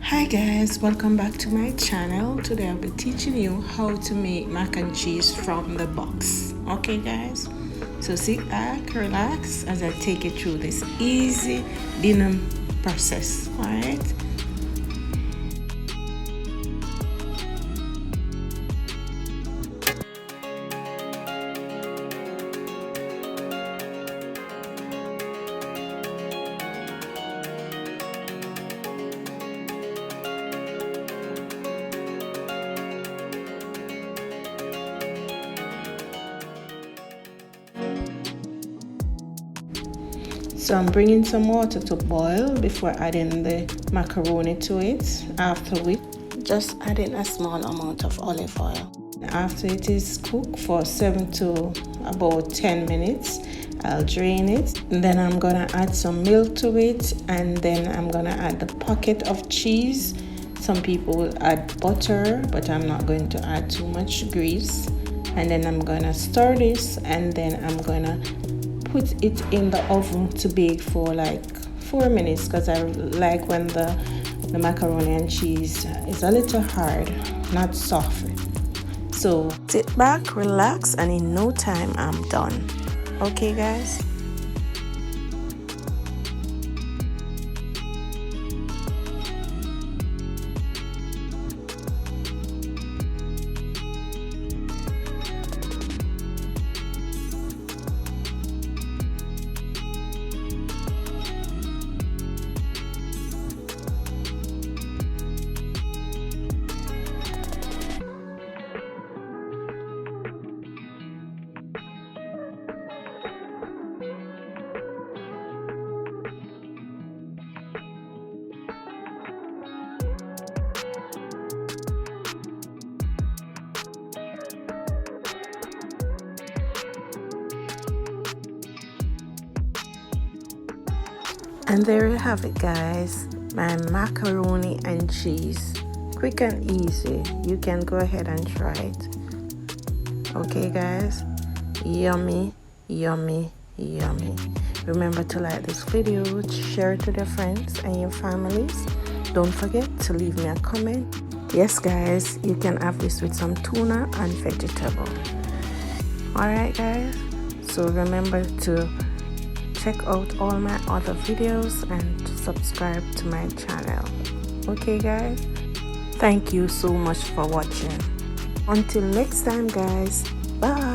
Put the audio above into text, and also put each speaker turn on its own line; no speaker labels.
Hi guys, welcome back to my channel. Today I'll be teaching you how to make mac and cheese from the box. Okay guys, so sit back, relax as I take you through this easy dinner process. Alright, so I'm bringing some water to boil before adding the macaroni to it. After which, just adding a small amount of olive oil. After it is cooked for 7 to about 10 minutes, I'll drain it. Then I'm gonna add some milk to it, and then I'm gonna add the pocket of cheese. Some people will add butter, but I'm not going to add too much grease. And then I'm gonna stir this, and then I'm gonna put it in the oven to bake for like 4 minutes, because I like when the macaroni and cheese is a little hard, not soft. So sit back, relax, and in no time I'm done. Okay guys. And there you have it guys, my macaroni and cheese, quick and easy. You can go ahead and try it. Okay guys, yummy, yummy, yummy. Remember to like this video, share it with your friends and your families. Don't forget to leave me a comment. Yes guys, you can have this with some tuna and vegetable. Alright guys, so remember to check out all my other videos and subscribe to my channel. Okay guys, thank you so much for watching. Until next time guys, bye.